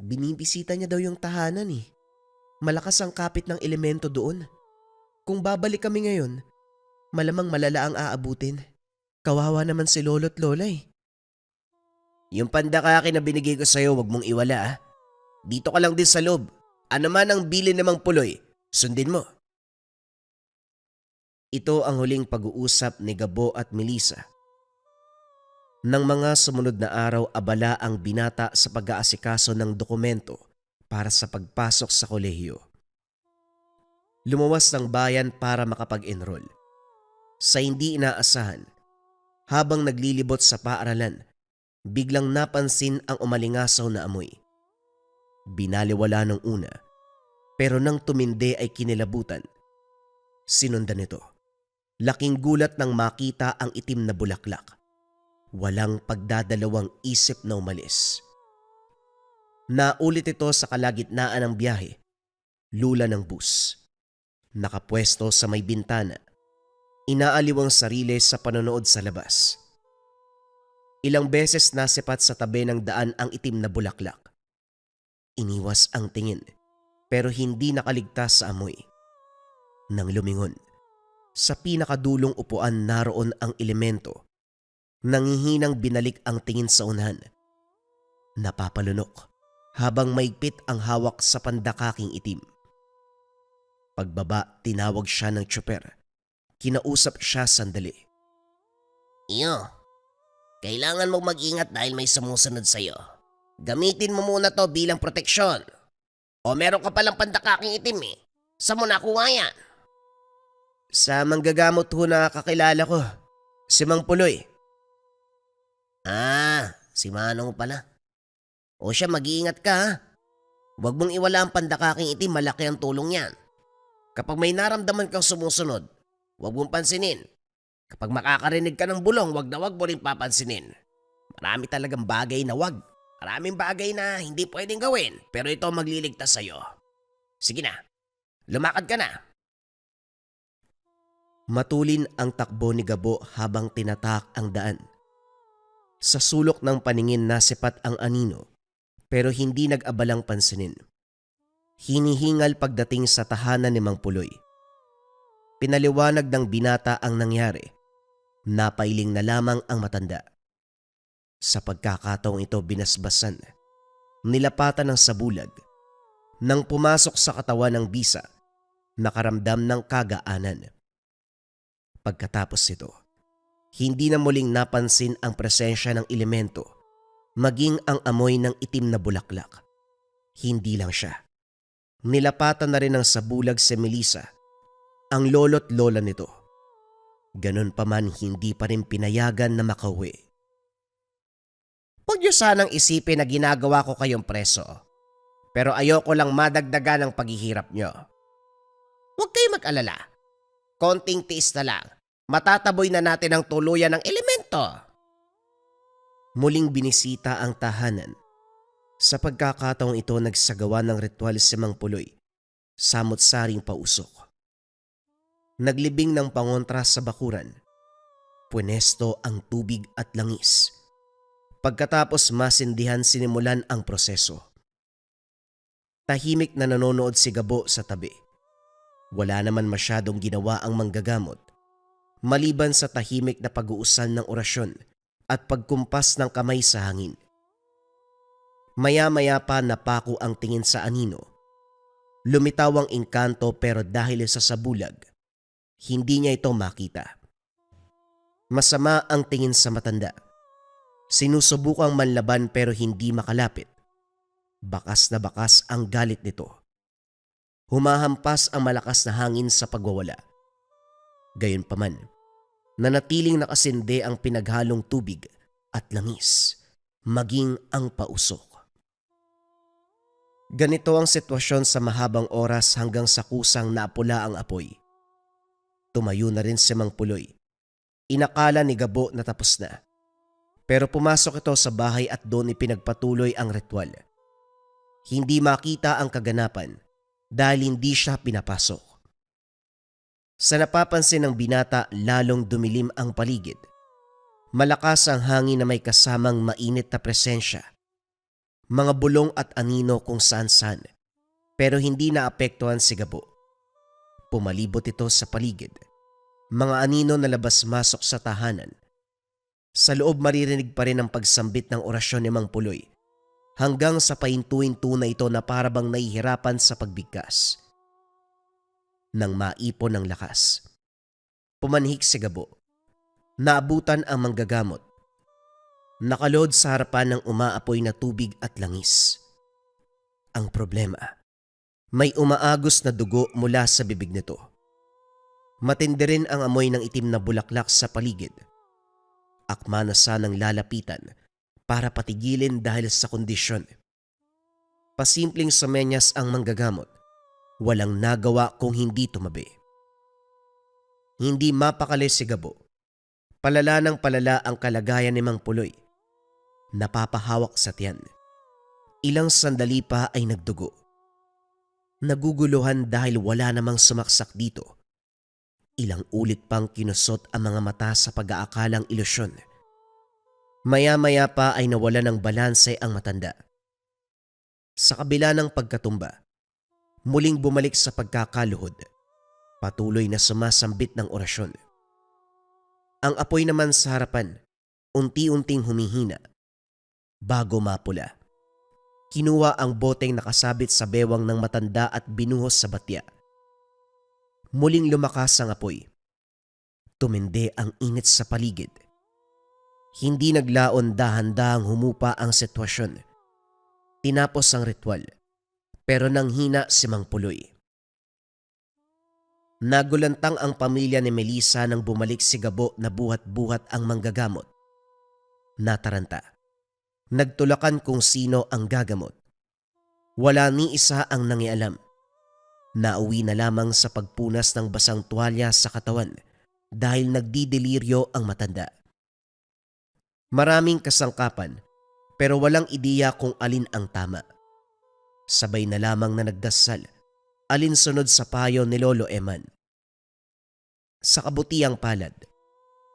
Speaker 1: Binibisita niya daw yung tahanan eh. Malakas ang kapit ng elemento doon. Kung babalik kami ngayon, malamang malala ang aabutin. Kawawa naman si lolo't lola eh.
Speaker 2: Yung pandakake na binigay ko sa'yo, wag mong iwala ah. Dito ka lang din sa loob. Ano man ang bili namang puloy, sundin mo.
Speaker 1: Ito ang huling pag-uusap ni Gabo at Melissa. Nang mga sumunod na araw, abala ang binata sa pag-aasikaso ng dokumento para sa pagpasok sa kolehiyo. Lumuwas ng bayan para makapag-enroll. Sa hindi inaasahan, habang naglilibot sa paaralan, biglang napansin ang umalingasaw na amoy. Binaliwala nung una, pero nang tumindi ay kinilabutan. Sinundan nito. Laking gulat nang makita ang itim na bulaklak. Walang pagdadalawang isip na umalis. Naulit ito sa kalagitnaan ng biyahe, lula ng bus. Nakapwesto sa may bintana, inaaliw ang sarili sa panonood sa labas. Ilang beses nasipat sa tabi ng daan ang itim na bulaklak. Iniwas ang tingin, pero hindi nakaligtas sa amoy. Nang lumingon, sa pinakadulong upuan naroon ang elemento. Nangihinang binalik ang tingin sa unahan. Napapalunok habang maigpit ang hawak sa pandakaking itim. Pagbaba, tinawag siya ng tsuper. Kinausap siya sandali.
Speaker 2: Iyo, kailangan mong mag-ingat dahil may sumusunod sa'yo. Gamitin mo muna to bilang proteksyon. O meron ka palang pandakaking itim eh. Saan mo nakuha yan?
Speaker 1: Sa manggagamot ho na kakilala ko, si Mang Puloy.
Speaker 2: Ah, si Manong pala. O siya, mag-iingat ka ha. Huwag mong iwala ang pandakaking itim, malaki ang tulong yan. Kapag may naramdaman kang sumusunod, huwag mong pansinin. Kapag makakarinig ka ng bulong, huwag na huwag mo rin papansinin. Marami talagang bagay na huwag. Maraming bagay na hindi pwedeng gawin, pero ito ang magliligtas sa'yo. Sige na, lumakad ka na.
Speaker 1: Matulin ang takbo ni Gabo habang tinatak ang daan. Sa sulok ng paningin nasipat ang anino, pero hindi nag-abalang pansinin. Hinihingal pagdating sa tahanan ni Mang Puloy. Pinaliwanag ng binata ang nangyari. Napailing na lamang ang matanda. Sa pagkakataong ito binasbasan, nilapatan ng sabulag. Nang pumasok sa katawan ng bisa, nakaramdam ng kagaanan. Pagkatapos ito, hindi na muling napansin ang presensya ng elemento, maging ang amoy ng itim na bulaklak. Hindi lang siya. Nilapatan na rin ng sabulag si Melissa, ang lolo't lola nito. Ganon pa man, hindi pa rin pinayagan na makauwi.
Speaker 2: Huwag niyo sanang isipin na ginagawa ko kayong preso. Pero ayoko lang madagdagan ang paghihirap niyo. Huwag kayong mag-alala. Konting tiis na lang. Matataboy na natin ang tuluyan ng elemento.
Speaker 1: Muling binisita ang tahanan. Sa pagkakataong ito nagsagawa ng ritual si Mang Puloy, samot-saring pausok. Naglibing ng pangontra sa bakuran. Punesto ang tubig at langis. Pagkatapos masindihan sinimulan ang proseso. Tahimik na nanonood si Gabo sa tabi. Wala naman masyadong ginawa ang manggagamot, maliban sa tahimik na pag-uusan ng orasyon at pagkumpas ng kamay sa hangin. Maya-maya pa napako ang tingin sa anino. Lumitaw ang engkanto pero dahil sa sabulag, hindi niya ito makita. Masama ang tingin sa matanda. Sinusubukang manlaban pero hindi makalapit. Bakas na bakas ang galit nito. Humahampas ang malakas na hangin sa pagwawala. Gayunpaman, nanatiling nakasinde ang pinaghalong tubig at langis, maging ang pausok. Ganito ang sitwasyon sa mahabang oras hanggang sa kusang naapula ang apoy. Tumayo na rin si Mang Puloy. Inakala ni Gabo na tapos na. Pero pumasok ito sa bahay at doon ipinagpatuloy ang ritual. Hindi makita ang kaganapan dahil hindi siya pinapasok. Sa napapansin ng binata, lalong dumilim ang paligid. Malakas ang hangin na may kasamang mainit na presensya. Mga bulong at anino kung saan-saan. Pero hindi naapektuhan si Gabo. Pumalibot ito sa paligid. Mga anino na labas-masok sa tahanan. Sa loob maririnig pa rin ang pagsambit ng orasyon ni Mang Puloy hanggang sa pahintuhinto na ito na parabang nahihirapan sa pagbigkas. Nang maipon ng lakas, pumanhik si Gabo. Naabutan ang manggagamot. Nakalod sa harapan ng umaapoy na tubig at langis. Ang problema, may umaagos na dugo mula sa bibig nito. Matindi rin ang amoy ng itim na bulaklak sa paligid. Akma na sanang lalapitan para patigilin dahil sa kondisyon. Pasimpleng sumenyas ang manggagamot. Walang nagawa kung hindi tumabi. Hindi mapakali si Gabo. Palala ng palala ang kalagayan ni Mang Puloy. Napapahawak sa tiyan. Ilang sandali pa ay nagdugo. Naguguluhan dahil wala namang sumaksak dito. Ilang ulit pang kinusot ang mga mata sa pag-aakalang ilusyon. Maya-maya pa ay nawala ng balanse ang matanda. Sa kabila ng pagkatumba, muling bumalik sa pagkakaluhod. Patuloy na sumasambit ng orasyon. Ang apoy naman sa harapan, unti-unting humihina. Bago mapula, kinuha ang boteng nakasabit sa bewang ng matanda at binuhos sa batya. Muling lumakas ang apoy. Tumindi ang init sa paligid. Hindi naglaon dahan-dahang humupa ang sitwasyon. Tinapos ang ritual, pero nanghina si Mang Puloy. Nagulantang ang pamilya ni Melissa nang bumalik si Gabo na buhat-buhat ang manggagamot. Nataranta. Nagtulakan kung sino ang gagamot. Wala ni isa ang nangialam. Nauwi na lamang sa pagpunas ng basang tuwalya sa katawan dahil nagdideliryo ang matanda. Maraming kasangkapan pero walang ideya kung alin ang tama. Sabay na lamang na nagdasal, alinsunod sa payo ni Lolo Eman. Sa kabutiang palad,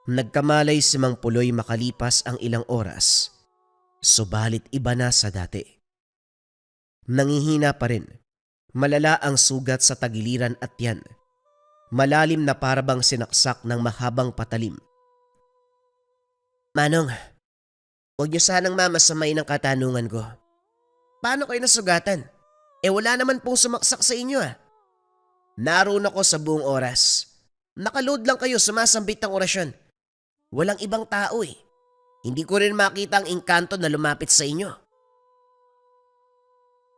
Speaker 1: nagkamalay si Mang Puloy makalipas ang ilang oras, subalit iba na sa dati. Nangihina pa rin, malala ang sugat sa tagiliran at tiyan, malalim na parabang sinaksak ng mahabang patalim.
Speaker 2: Manong, huwag niyo sanang mamasamay ng katanungan ko. Paano kayo nasugatan? Wala naman pong sumaksak sa inyo Naroon ako sa buong oras. Nakaload lang kayo sumasambit ng orasyon. Walang ibang tao Hindi ko rin makita ang engkanto na lumapit sa inyo.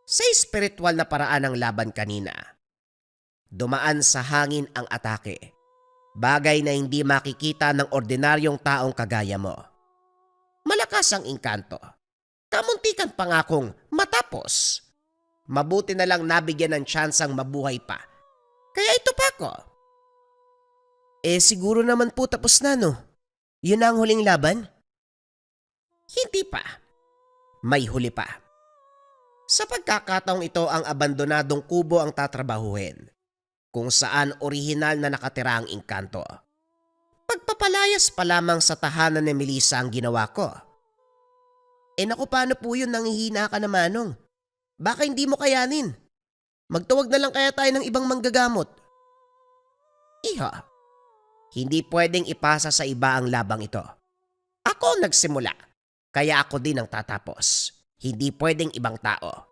Speaker 2: Sa espiritual na paraan ng laban kanina, dumaan sa hangin ang atake. Bagay na hindi makikita ng ordinaryong taong kagaya mo. Malakas ang engkanto. Kamuntikan pa nga akong matapos. Mabuti na lang nabigyan ng tsansang mabuhay pa. Kaya ito pa ako. Siguro naman po tapos na no? Yun na ang huling laban? Hindi pa. May huli pa. Sa pagkakataong ito ang abandonadong kubo ang tatrabahuhin, kung saan orihinal na nakatira ang engkanto. Pagpapalayas pa lamang sa tahanan ni Melissa ang ginawa ko. Naku, paano po yun, nangihina ka na Manong? Baka hindi mo kayanin. Magtawag na lang kaya tayo ng ibang manggagamot. Iha, hindi pwedeng ipasa sa iba ang labang ito. Ako nagsimula, kaya ako din ang tatapos. Hindi pwedeng ibang tao.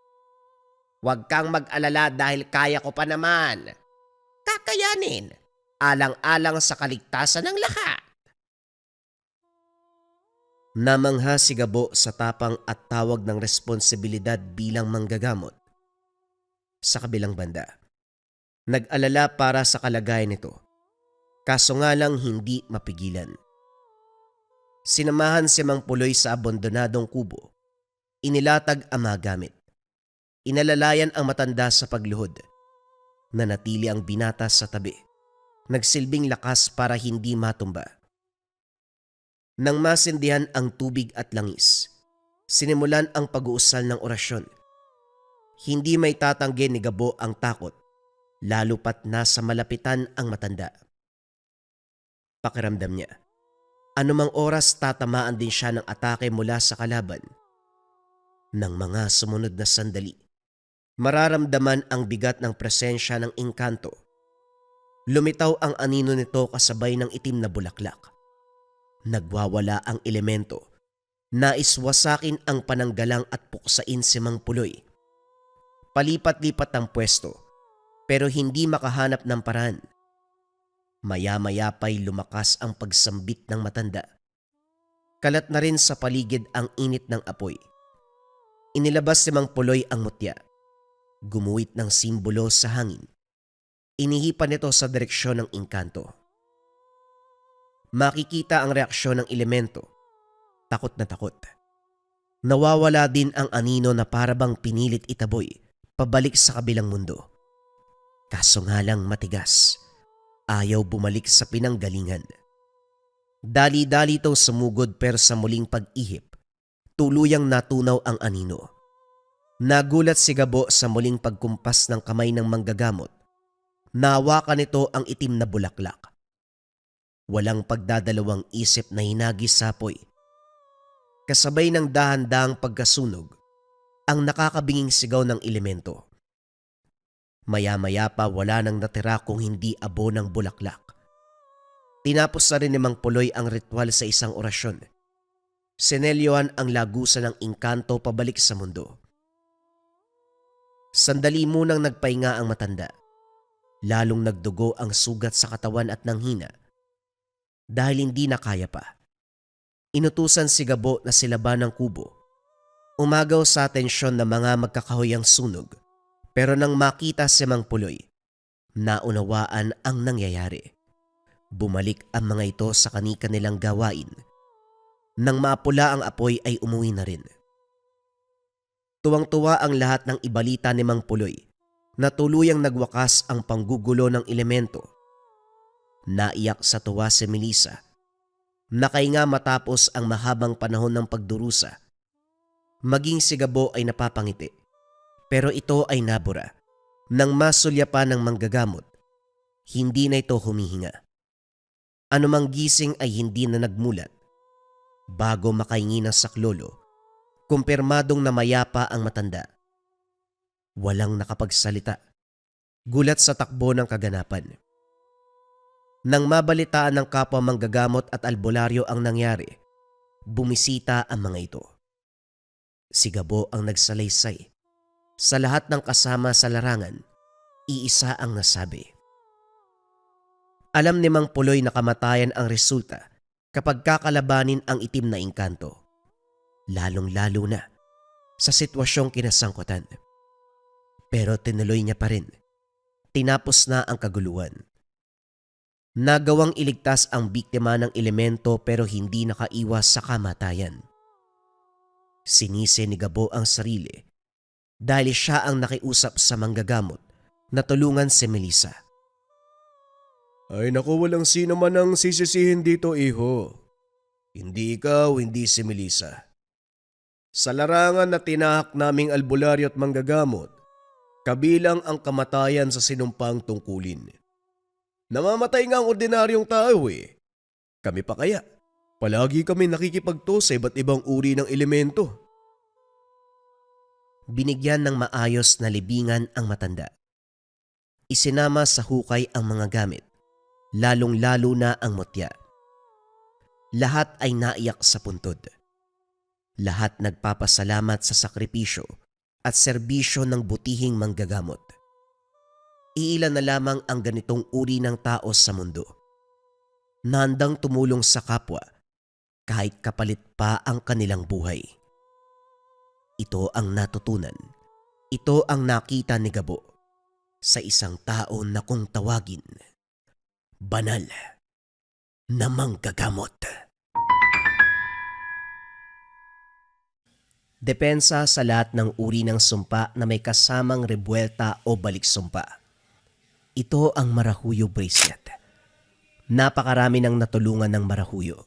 Speaker 2: Huwag kang mag-alala dahil kaya ko pa naman. Kakayanin, alang-alang sa kaligtasan ng lahat.
Speaker 1: Namangha si Gabo sa tapang at tawag ng responsibilidad bilang manggagamot. Sa kabilang banda, nag-alala para sa kalagayan nito. Kaso nga lang hindi mapigilan. Sinamahan si Mang Puloy sa abandonadong kubo. Inilatag ang mga gamit. Inalalayan ang matanda sa pagluhod. Nanatili ang binata sa tabi. Nagsilbing lakas para hindi matumba. Nang masindihan ang tubig at langis, sinimulan ang pag-uusal ng orasyon. Hindi may tatanggi ni Gabo ang takot, lalo pat nasa malapitan ang matanda. Pakiramdam niya, anumang oras tatamaan din siya ng atake mula sa kalaban. Nang mga sumunod na sandali, Mararamdaman ang bigat ng presensya ng engkanto. Lumitaw ang anino nito kasabay ng itim na bulaklak. Nagwawala ang elemento. Naiswasakin ang pananggalang at puksain si Mang Puloy. Palipat-lipat ang pwesto, pero hindi makahanap ng paraan. Maya-maya pa'y lumakas ang pagsambit ng matanda. Kalat na rin sa paligid ang init ng apoy. Inilabas si Mang Puloy ang mutya. Gumuhit ng simbolo sa hangin. Inihipan nito sa direksyon ng engkanto. Makikita ang reaksyon ng elemento. Takot na takot. Nawawala din ang anino na parabang pinilit itaboy pabalik sa kabilang mundo. Kaso nga lang matigas. Ayaw bumalik sa pinanggalingan. Dali-dali itong sumugod pero sa muling pag-ihip, tuluyang natunaw ang anino. Nagulat si Gabo sa muling pagkumpas ng kamay ng manggagamot. Nahawakan nito ang itim na bulaklak. Walang pagdadalawang isip na hinagis sa apoy. Kasabay ng dahan-dahang pagkasunog, ang nakakabinging sigaw ng elemento. Maya-maya pa wala nang natira kung hindi abo ng bulaklak. Tinapos na rin ni Mang Puloy ang ritual sa isang orasyon. Sinelyohan ang lagusan ng engkanto pabalik sa mundo. Sandali munang nagpahinga ang matanda. Lalong nagdugo ang sugat sa katawan at nanghina. Dahil hindi na kaya pa. Inutusan si Gabo na silaban ng kubo. Umagaw sa atensyon ng mga magkakahoyang sunog. Pero nang makita si Mang Puloy, naunawaan ang nangyayari. Bumalik ang mga ito sa kani-kanilang gawain. Nang mapula ang apoy ay umuwi na rin. Tuwang-tuwa ang lahat ng ibalita ni Mang Puloy na tuluyang nagwakas ang panggugulo ng elemento. Naiyak sa tuwa si Melissa. Nakahinga matapos ang mahabang panahon ng pagdurusa. Maging si Gabo ay napapangiti. Pero ito ay nabura. Nang masulyapan ng manggagamot, hindi na ito humihinga. Anumang gising ay hindi na nagmulat. Bago makahingi ng saklolo, kumpirmadong namayapa ang matanda. Walang nakapagsalita. Gulat sa takbo ng kaganapan. Nang mabalitaan ng kapwa manggagamot at albularyo ang nangyari, bumisita ang mga ito. Si Gabo ang nagsalaysay. Sa lahat ng kasama sa larangan, iisa ang nasabi. Alam ni Mang Puloy na kamatayan ang resulta kapag kakalabanin ang itim na engkanto. Lalong-lalo na sa sitwasyong kinasangkutan. Pero tinuloy niya pa rin. Tinapos na ang kaguluhan. Nagawang iligtas ang biktima ng elemento pero hindi nakaiwas sa kamatayan. Sinisi ni Gabo ang sarili dahil siya ang nakiusap sa manggagamot na tulungan si Melissa.
Speaker 3: Ay naku, walang sino man ang sisisihin dito, iho. Hindi ikaw, hindi si Melissa. Sa larangan na tinahak naming albularyo at manggagamot, kabilang ang kamatayan sa sinumpang tungkulin. Namamatay nga ang ordinaryong tao eh. Kami pa kaya? Palagi kami nakikipagto sa iba't ibang uri ng elemento.
Speaker 1: Binigyan ng maayos na libingan ang matanda. Isinama sa hukay ang mga gamit, lalong-lalo na ang mutya. Lahat ay naiyak sa puntod. Lahat nagpapasalamat sa sakripisyo at serbisyo ng butihing manggagamot. Iilan na lamang ang ganitong uri ng tao sa mundo. Nahandang tumulong sa kapwa kahit kapalit pa ang kanilang buhay. Ito ang natutunan. Ito ang nakita ni Gabo sa isang tao na kung tawagin, banal na manggagamot. Depensa sa lahat ng uri ng sumpa na may kasamang rebuelta o balik-sumpa. Ito ang Marahuyo Bracelet. Napakarami ng natulungan ng Marahuyo.